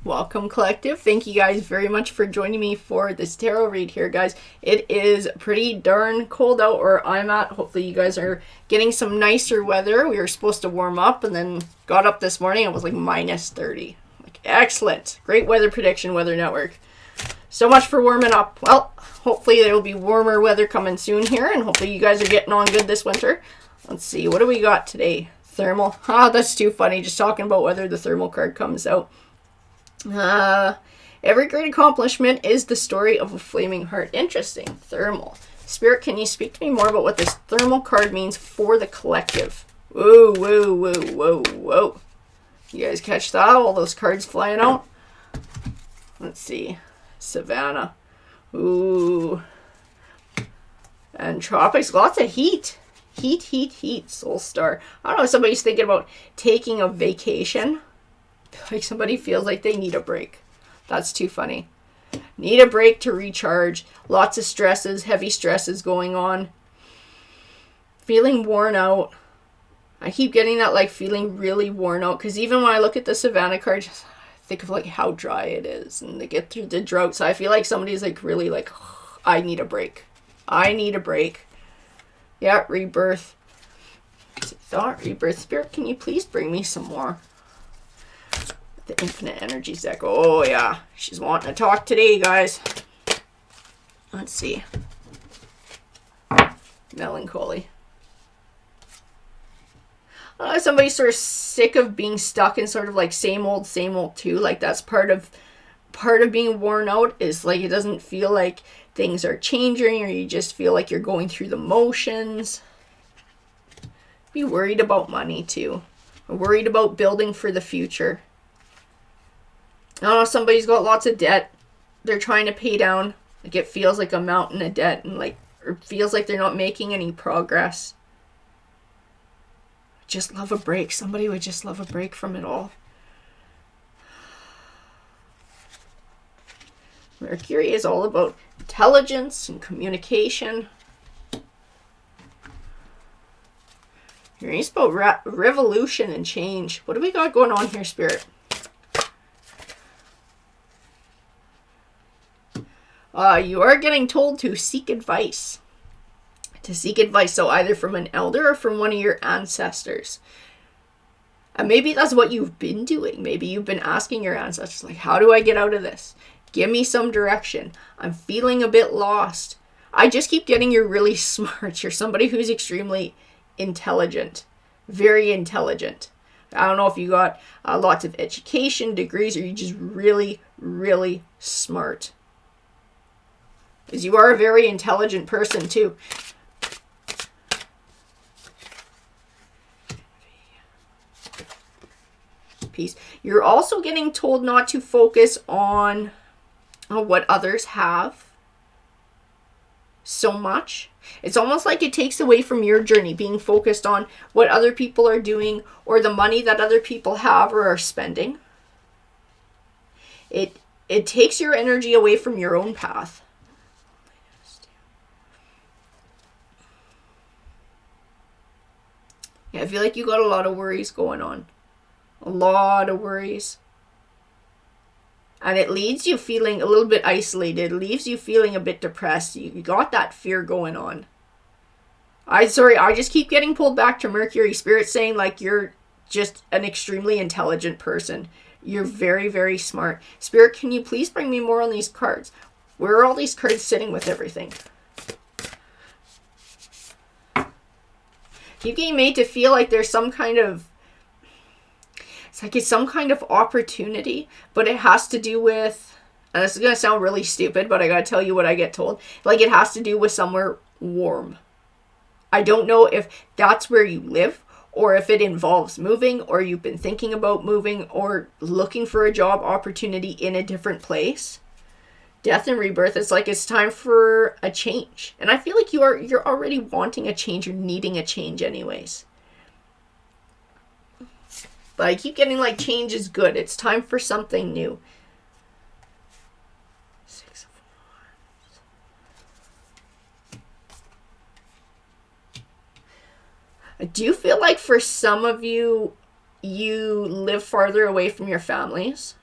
Welcome, collective. Thank you guys very much for joining me for this tarot read here, guys. It is pretty darn cold out where I'm at. Hopefully you guys are getting some nicer weather. We were supposed to warm up and then got up this morning. It was like minus 30. Like, excellent. Great weather prediction, Weather Network. So much for warming up. Well, hopefully there will be warmer weather coming soon here, and hopefully you guys are getting on good this winter. Let's see, what do we got today? Thermal. Ah, that's too funny. Just talking about whether the thermal card comes out. Every great accomplishment is the story of a flaming heart. Interesting. Thermal. Spirit, can you speak to me more about what this thermal card means for the collective? Whoa, whoa, whoa, whoa, whoa. You guys catch that? All those cards flying out? Let's see. Savannah. Ooh. And tropics. Lots of heat. Heat, heat, heat. Soul Star. I don't know if somebody's thinking about taking a vacation. Like somebody feels like they need a break. That's too funny. Need a break to recharge. Lots of stresses, heavy stresses going on. Feeling worn out. I keep getting that like feeling really worn out, because even when I look at the Savannah card, just think of like how dry it is and they get through the drought. So I feel like somebody's like really like, oh, I need a break. I need a break. Yeah, rebirth. Thought rebirth. Spirit, can you please bring me some more? The Infinite Energies deck. Oh, yeah. She's wanting to talk today, guys. Let's see. Melancholy. Somebody's sort of sick of being stuck in sort of like same old too. Like that's part of being worn out, is like it doesn't feel like things are changing, or you just feel like you're going through the motions. Be worried about money too. Worried about building for the future. I don't know, somebody's got lots of debt they're trying to pay down. Like it feels like a mountain of debt, and like, or feels like they're not making any progress. Just love a break. Somebody would just love a break from it all. Mercury is all about intelligence and communication. Uranus about revolution and change. What do we got going on here, Spirit? You are getting told to seek advice. To seek advice, so either from an elder or from one of your ancestors. And maybe that's what you've been doing. Maybe you've been asking your ancestors, like, how do I get out of this? Give me some direction. I'm feeling a bit lost. I just keep getting you're really smart. You're somebody who's extremely intelligent. Very intelligent. I don't know if you got lots of education, degrees, or you're just really, really smart. Because you are a very intelligent person too. Peace. You're also getting told not to focus on what others have so much. It's almost like it takes away from your journey, being focused on what other people are doing or the money that other people have or are spending. It takes your energy away from your own path. Yeah, I feel like you got a lot of worries going on. A lot of worries. And it leaves you feeling a little bit isolated. It leaves you feeling a bit depressed. You got that fear going on. I just keep getting pulled back to Mercury. Spirit saying like you're just an extremely intelligent person. You're very, very smart. Spirit, can you please bring me more on these cards? Where are all these cards sitting with everything? Keep getting made to feel like there's some kind of, it's some kind of opportunity, but it has to do with, and this is going to sound really stupid, but I got to tell you what I get told. Like it has to do with somewhere warm. I don't know if that's where you live, or if it involves moving, or you've been thinking about moving, or looking for a job opportunity in a different place. Death and rebirth, it's like it's time for a change. And I feel like you're already wanting a change. You're needing a change anyways. But I keep getting like change is good. It's time for something new. 6 of Wands. Do you feel like for some of you, you live farther away from your families?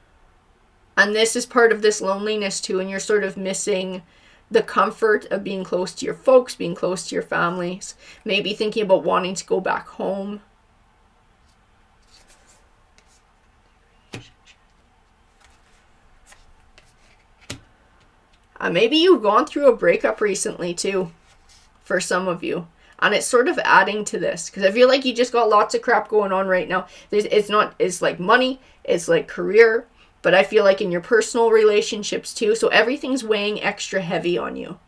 And this is part of this loneliness too, and you're sort of missing the comfort of being close to your folks, being close to your families, maybe thinking about wanting to go back home. Maybe you've gone through a breakup recently too, for some of you. And it's sort of adding to this, because I feel like you just got lots of crap going on right now. It's like money, it's like career, but I feel like in your personal relationships too. So everything's weighing extra heavy on you.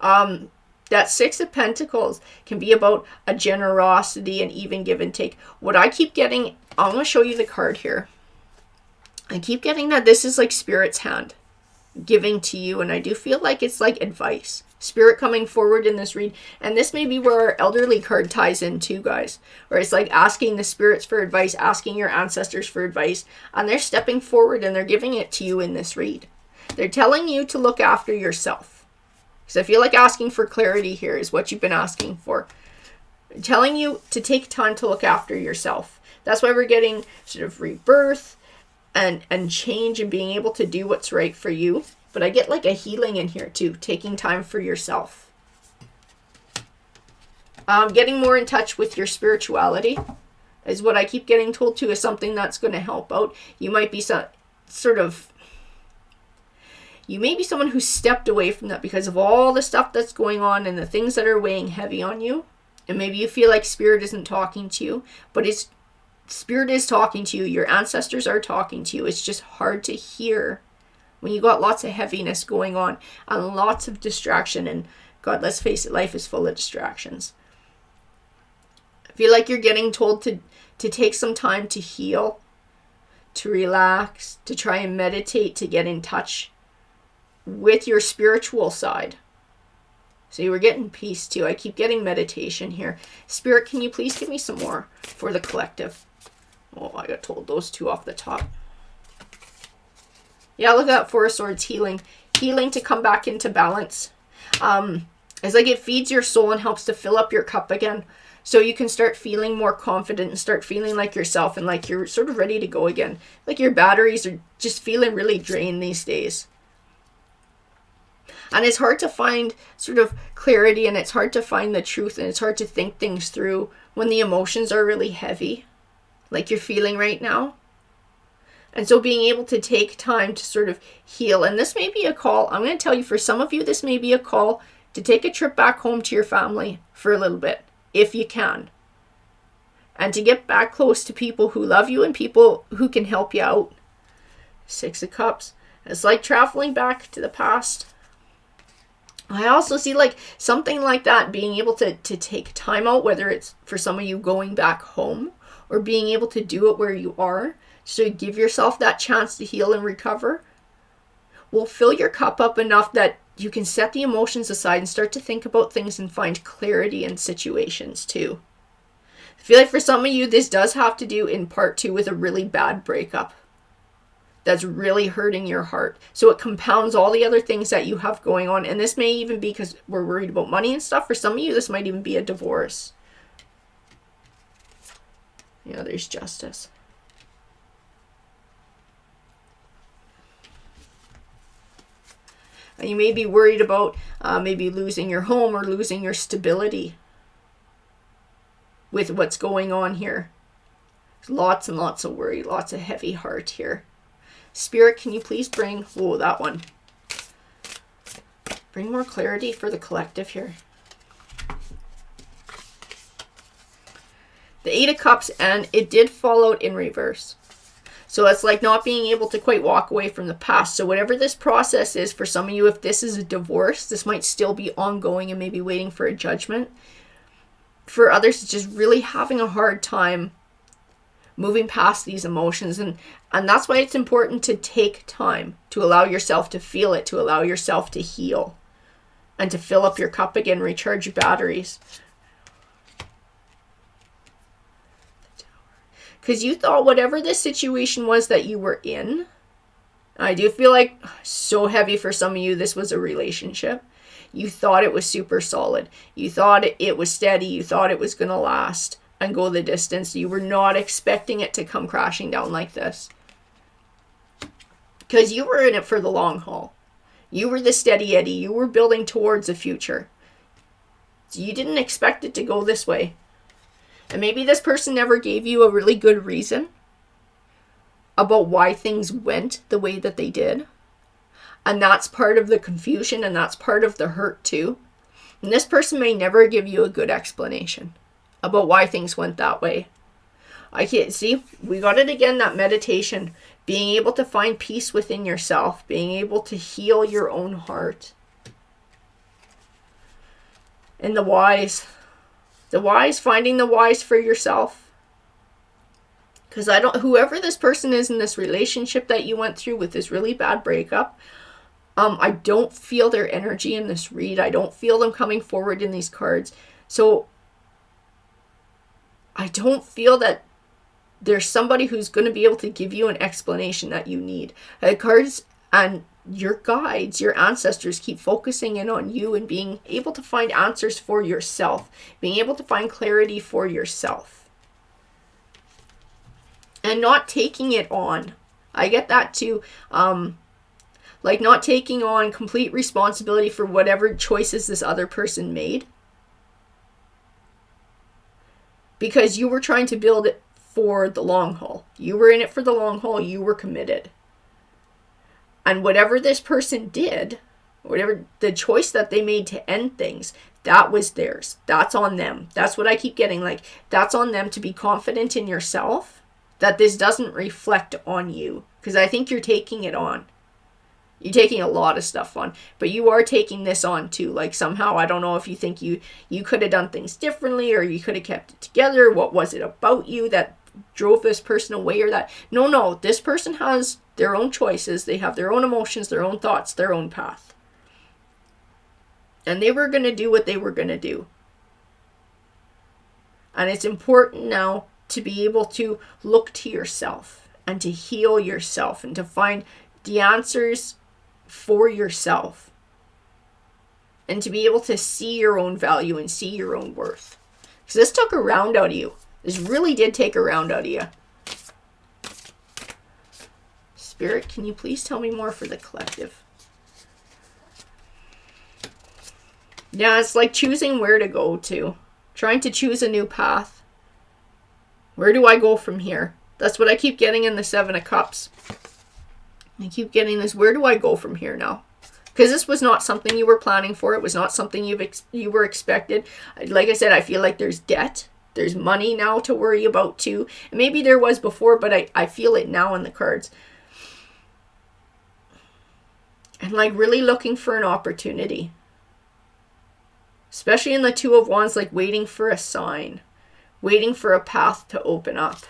That Six of Pentacles can be about a generosity and even give and take. What I keep getting, I'm going to show you the card here. I keep getting that this is like Spirit's hand giving to you, and I do feel like it's like advice. Spirit coming forward in this read, and this may be where our elderly card ties in too, guys, where it's like asking the spirits for advice, asking your ancestors for advice, and they're stepping forward and they're giving it to you in this read. They're telling you to look after yourself, because I feel like asking for clarity here is what you've been asking for. They're telling you to take time to look after yourself. That's why we're getting sort of rebirth and change and being able to do what's right for you. But I get like a healing in here too, taking time for yourself. Getting more in touch with your spirituality is what I keep getting told too, is something that's going to help out. You might be you may be someone who stepped away from that because of all the stuff that's going on and the things that are weighing heavy on you. And maybe you feel like Spirit isn't talking to you, but Spirit is talking to you. Your ancestors are talking to you. It's just hard to hear when you got lots of heaviness going on and lots of distraction. And God, let's face it, life is full of distractions. I feel like you're getting told to take some time to heal, to relax, to try and meditate, to get in touch with your spiritual side. So you were getting peace too. I keep getting meditation here. Spirit, can you please give me some more for the collective? Oh, I got told those two off the top. Yeah, look at that Four of Swords, healing. Healing to come back into balance. It's like it feeds your soul and helps to fill up your cup again. So you can start feeling more confident and start feeling like yourself and like you're sort of ready to go again. Like your batteries are just feeling really drained these days. And it's hard to find sort of clarity, and it's hard to find the truth, and it's hard to think things through when the emotions are really heavy, like you're feeling right now. And so being able to take time to sort of heal, and this may be a call, I'm going to tell you, for some of you, this may be a call to take a trip back home to your family for a little bit, if you can. And to get back close to people who love you and people who can help you out. Six of Cups. It's like traveling back to the past. I also see like something like that, being able to take time out, whether it's for some of you going back home or being able to do it where you are. So give yourself that chance to heal and recover. Will fill your cup up enough that you can set the emotions aside and start to think about things and find clarity in situations too. I feel like for some of you, this does have to do in part too with a really bad breakup that's really hurting your heart. So it compounds all the other things that you have going on. And this may even be because we're worried about money and stuff. For some of you, this might even be a divorce. Yeah, there's Justice. And you may be worried about maybe losing your home or losing your stability with what's going on here. There's lots and lots of worry, lots of heavy heart here. Spirit, can you please bring, oh, that one. Bring more clarity for the collective here. The Eight of Cups, and it did fall out in reverse. So it's like not being able to quite walk away from the past. So whatever this process is, for some of you, if this is a divorce, this might still be ongoing and maybe waiting for a judgment. For others, it's just really having a hard time moving past these emotions. And that's why it's important to take time to allow yourself to feel it, to allow yourself to heal, and to fill up your cup again, recharge your batteries. Because you thought whatever this situation was that you were in, I do feel like so heavy for some of you, this was a relationship. You thought it was super solid. You thought it was steady. You thought it was going to last. and go the distance. You were not expecting it to come crashing down like this. Because you were in it for the long haul. You were the steady Eddie. You were building towards a future. So you didn't expect it to go this way. And maybe this person never gave you a really good reason about why things went the way that they did. And that's part of the confusion, and that's part of the hurt too. And this person may never give you a good explanation about why things went that way. I can't see, we got it again, that meditation, being able to find peace within yourself, being able to heal your own heart. And the whys, finding the whys for yourself. Because whoever this person is in this relationship that you went through with this really bad breakup, I don't feel their energy in this read. I don't feel them coming forward in these cards. So I don't feel that there's somebody who's going to be able to give you an explanation that you need. The cards and your guides, your ancestors, keep focusing in on you and being able to find answers for yourself, being able to find clarity for yourself, and not taking it on. I get that too. Like not taking on complete responsibility for whatever choices this other person made, because you were trying to build it for the long haul. You were in it for the long haul. You were committed. And whatever this person did, whatever the choice that they made to end things, that was theirs. That's on them. That's what I keep getting. Like, that's on them to be confident in yourself, that this doesn't reflect on you. Because I think you're taking it on. You're taking a lot of stuff on, but you are taking this on too. Like somehow, I don't know if you think you could have done things differently, or you could have kept it together. What was it about you that drove this person away, or that? No, this person has their own choices. They have their own emotions, their own thoughts, their own path. And they were going to do what they were going to do. And it's important now to be able to look to yourself and to heal yourself and to find the answers for yourself, and to be able to see your own value and see your own worth. Because this took a round out of you. This really did take a round out of you. Spirit, can you please tell me more for the collective? Yeah, it's like choosing where to go to. Trying to choose a new path. Where do I go from here? That's what I keep getting in the Seven of Cups. I keep getting this, where do I go from here now? Because this was not something you were planning for. It was not something you were expected. Like I said, I feel like there's debt. There's money now to worry about too. And maybe there was before, but I feel it now in the cards. And like really looking for an opportunity. Especially in the Two of Wands, like waiting for a sign. Waiting for a path to open up.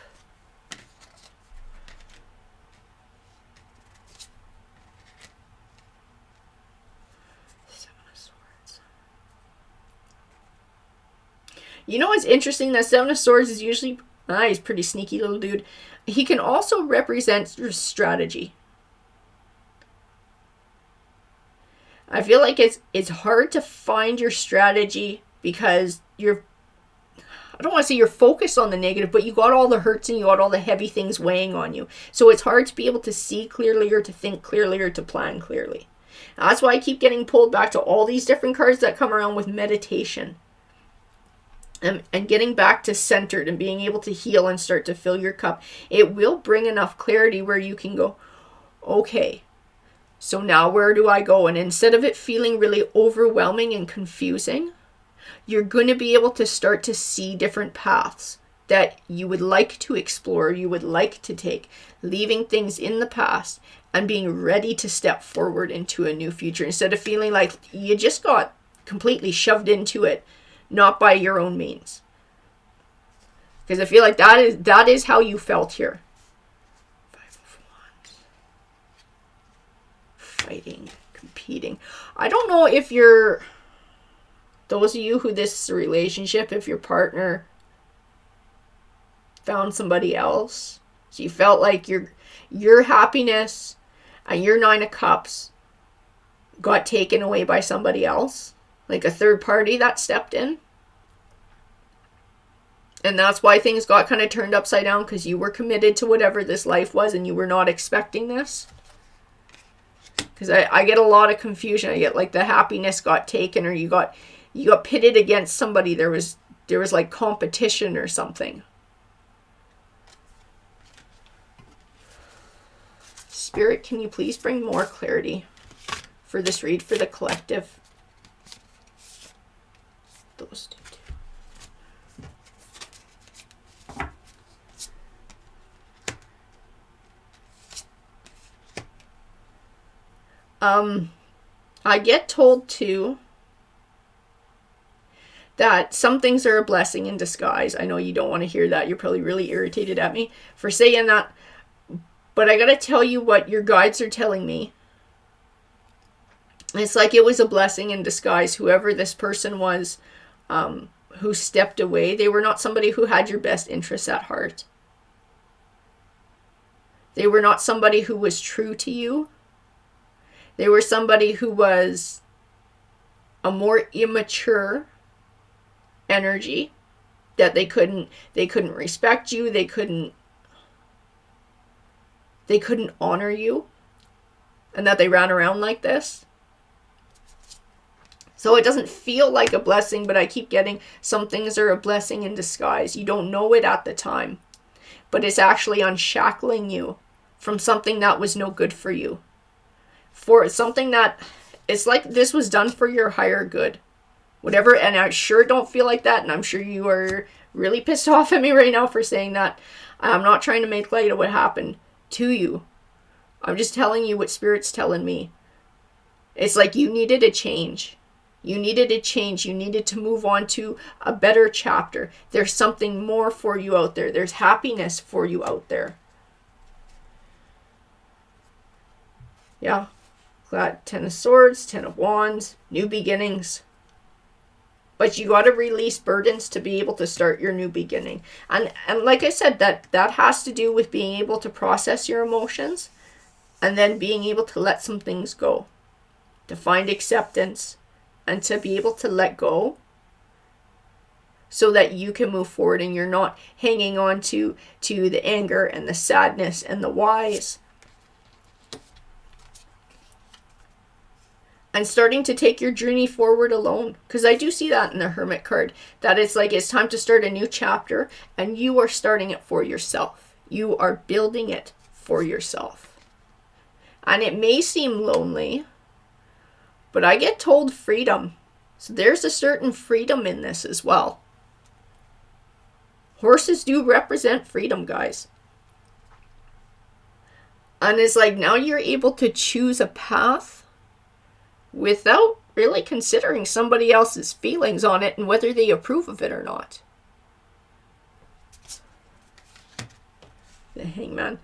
You know what's interesting? That Seven of Swords is usually, he's a pretty sneaky little dude. He can also represent your strategy. I feel like it's hard to find your strategy because I don't want to say you're focused on the negative, but you got all the hurts and you got all the heavy things weighing on you. So it's hard to be able to see clearly or to think clearly or to plan clearly. Now, that's why I keep getting pulled back to all these different cards that come around with meditation. And getting back to centered and being able to heal and start to fill your cup. It will bring enough clarity where you can go, okay, so now where do I go? And instead of it feeling really overwhelming and confusing, you're going to be able to start to see different paths that you would like to explore, you would like to take, leaving things in the past and being ready to step forward into a new future instead of feeling like you just got completely shoved into it. Not by your own means. Because I feel like that is how you felt here. Five of Wands. Fighting, competing. I don't know if those of you who this is a relationship, if your partner found somebody else. So you felt like your happiness and your Nine of Cups got taken away by somebody else. Like a third party that stepped in. And that's why things got kind of turned upside down, because you were committed to whatever this life was and you were not expecting this. Because I get a lot of confusion. I get like the happiness got taken, or you got pitted against somebody. There was like competition or something. Spirit, can you please bring more clarity for this read for the collective? Those two. I get told too that some things are a blessing in disguise. I know you don't want to hear that. You're probably really irritated at me for saying that. But I gotta tell you what your guides are telling me. It's like it was a blessing in disguise. Whoever this person was who stepped away, they were not somebody who had your best interests at heart. They were not somebody who was true to you. They were somebody who was a more immature energy, that they couldn't respect you, they couldn't honor you, and that they ran around like this. So it doesn't feel like a blessing, but I keep getting some things are a blessing in disguise. You don't know it at the time, but it's actually unshackling you from something that was no good for you. For something that, it's like this was done for your higher good. Whatever, and I sure don't feel like that, and I'm sure you are really pissed off at me right now for saying that. I'm not trying to make light of what happened to you. I'm just telling you what Spirit's telling me. It's like you needed a change. You needed a change. You needed to move on to a better chapter. There's something more for you out there. There's happiness for you out there. Yeah. Got 10 of Swords, 10 of Wands, new beginnings. But you got to release burdens to be able to start your new beginning. And like I said, that has to do with being able to process your emotions and then being able to let some things go. To find acceptance and to be able to let go so that you can move forward and you're not hanging on to the anger and the sadness and the whys. And starting to take your journey forward alone. Because I do see that in the Hermit card. That it's like it's time to start a new chapter. And you are starting it for yourself. You are building it for yourself. And it may seem lonely. But I get told freedom. So there's a certain freedom in this as well. Horses do represent freedom, guys. And it's like now you're able to choose a path without really considering somebody else's feelings on it and whether they approve of it or not. The Hangman.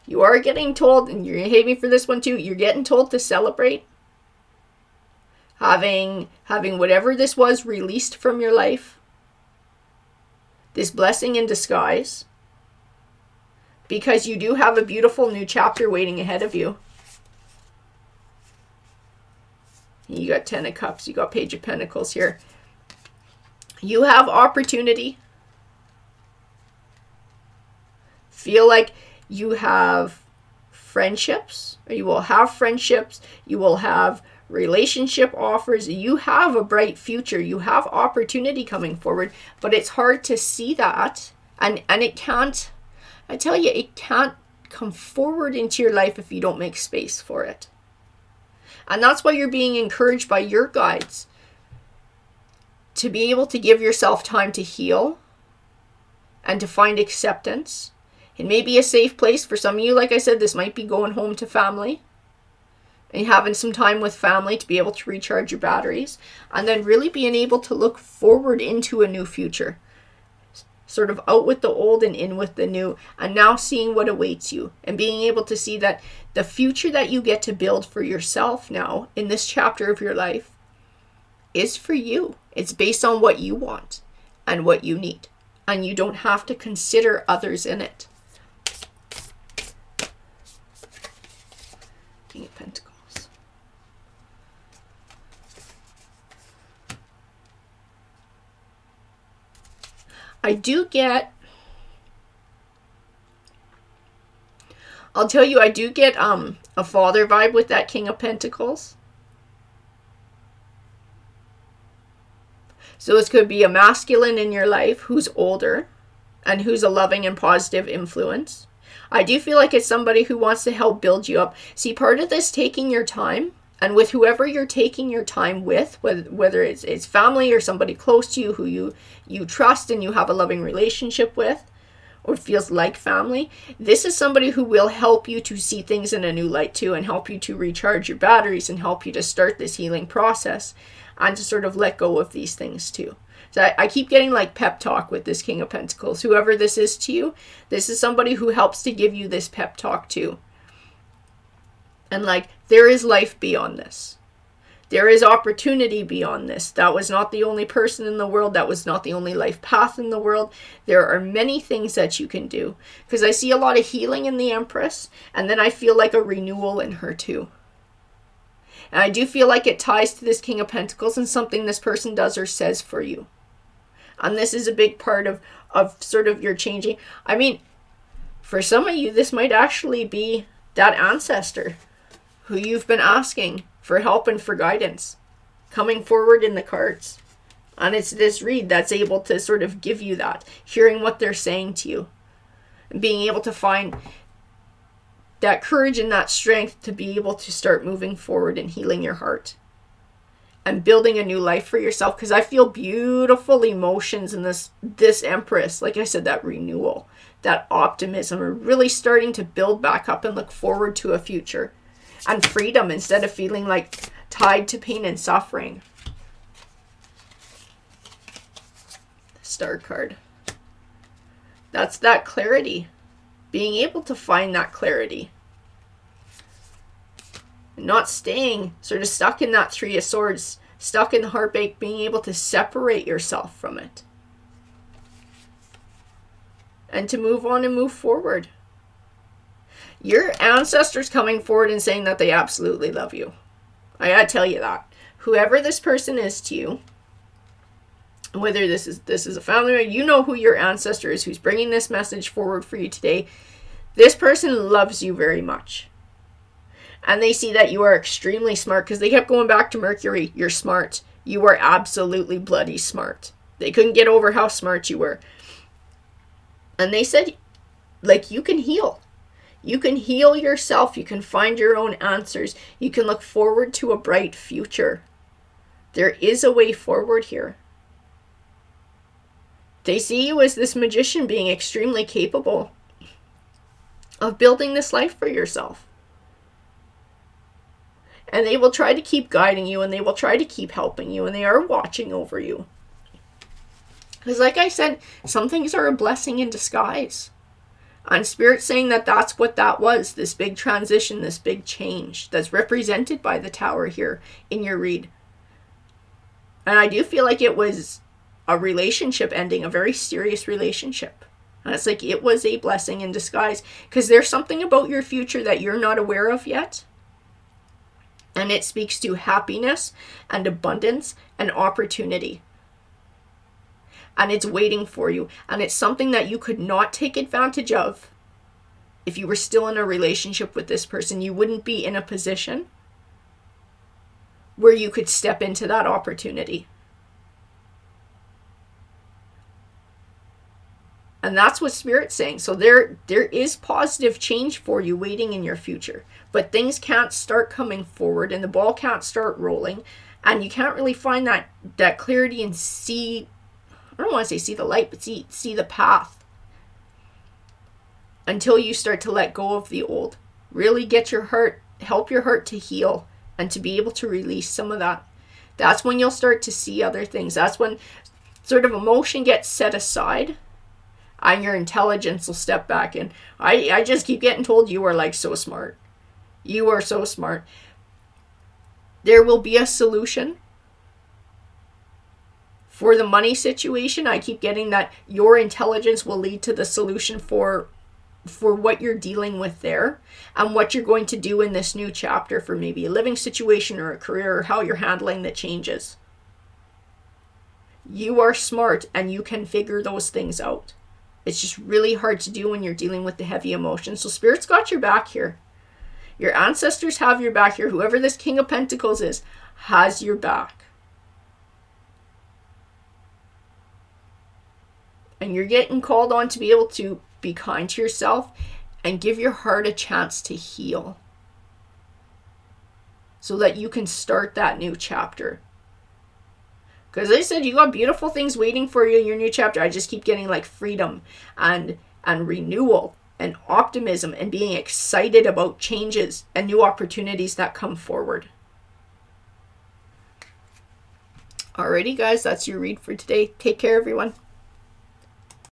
You are getting told, and you're going to hate me for this one too, you're getting told to celebrate. Having whatever this was released from your life. This blessing in disguise. Because you do have a beautiful new chapter waiting ahead of you. You got 10 of Cups. You got Page of Pentacles here. You have opportunity. Feel like you have friendships. Or you will have friendships. You will have relationship offers. You have a bright future. You have opportunity coming forward. But it's hard to see that. And it can't. I tell you, it can't come forward into your life if you don't make space for it. And that's why you're being encouraged by your guides to be able to give yourself time to heal and to find acceptance. It may be a safe place for some of you. Like I said, this might be going home to family and having some time with family to be able to recharge your batteries, and then really being able to look forward into a new future. Sort of out with the old and in with the new, and now seeing what awaits you and being able to see that the future that you get to build for yourself now in this chapter of your life is for you. It's based on what you want and what you need, and you don't have to consider others in it. King of Pentacles. I do get, I'll tell you, I do get a father vibe with that King of Pentacles. So this could be a masculine in your life who's older and who's a loving and positive influence. I do feel like it's somebody who wants to help build you up. See, part of this taking your time, and with whoever you're taking your time with, whether it's family or somebody close to you who you trust and you have a loving relationship with, or feels like family, this is somebody who will help you to see things in a new light too, and help you to recharge your batteries and help you to start this healing process and to sort of let go of these things too. So I keep getting like pep talk with this King of Pentacles. Whoever this is to you, this is somebody who helps to give you this pep talk too. And like, there is life beyond this. There is opportunity beyond this. That was not the only person in the world. That was not the only life path in the world. There are many things that you can do. Because I see a lot of healing in the Empress. And then I feel like a renewal in her too. And I do feel like it ties to this King of Pentacles and something this person does or says for you. And this is a big part of sort of your changing. I mean, for some of you, this might actually be that ancestor who you've been asking for help and for guidance coming forward in the cards. And it's this read that's able to sort of give you that, hearing what they're saying to you, and being able to find that courage and that strength to be able to start moving forward and healing your heart and building a new life for yourself. Because I feel beautiful emotions in this Empress. Like I said, that renewal, that optimism, are really starting to build back up and look forward to a future and freedom instead of feeling like tied to pain and suffering. Star card. That's that clarity. Being able to find that clarity. Not staying sort of stuck in that Three of Swords, stuck in the heartbreak, being able to separate yourself from it. And to move on and move forward. Your ancestors coming forward and saying that they absolutely love you. I gotta tell you that. Whoever this person is to you, whether this is a family member, you know who your ancestor is who's bringing this message forward for you today. This person loves you very much. And they see that you are extremely smart, because they kept going back to Mercury. You're smart. You are absolutely bloody smart. They couldn't get over how smart you were. And they said, like, you can heal. You can heal yourself. You can find your own answers. You can look forward to a bright future. There is a way forward here. They see you as this magician being extremely capable of building this life for yourself. And they will try to keep guiding you, and they will try to keep helping you, and they are watching over you. Because like I said, some things are a blessing in disguise. And Spirit's saying that that's what that was, this big transition, this big change that's represented by the Tower here in your read. And I do feel like it was a relationship ending, a very serious relationship. And it's like it was a blessing in disguise, because there's something about your future that you're not aware of yet. And it speaks to happiness and abundance and opportunity. And it's waiting for you. And it's something that you could not take advantage of if you were still in a relationship with this person. You wouldn't be in a position where you could step into that opportunity. And that's what Spirit's saying. So there is positive change for you waiting in your future. But things can't start coming forward, and the ball can't start rolling. And you can't really find that clarity and see, I don't want to say see the light, but see the path. Until you start to let go of the old. Really get your heart, help your heart to heal and to be able to release some of that. That's when you'll start to see other things. That's when sort of emotion gets set aside. And your intelligence will step back in. I just keep getting told you are like so smart. You are so smart. There will be a solution for the money situation. I keep getting that your intelligence will lead to the solution for what you're dealing with there, and what you're going to do in this new chapter for maybe a living situation or a career, or how you're handling the changes. You are smart and you can figure those things out. It's just really hard to do when you're dealing with the heavy emotions. So Spirit's got your back here. Your ancestors have your back here. Whoever this King of Pentacles is has your back. And you're getting called on to be able to be kind to yourself and give your heart a chance to heal, so that you can start that new chapter. Because I said, you got beautiful things waiting for you in your new chapter. I just keep getting like freedom and renewal and optimism and being excited about changes and new opportunities that come forward. Alrighty guys, that's your read for today. Take care everyone.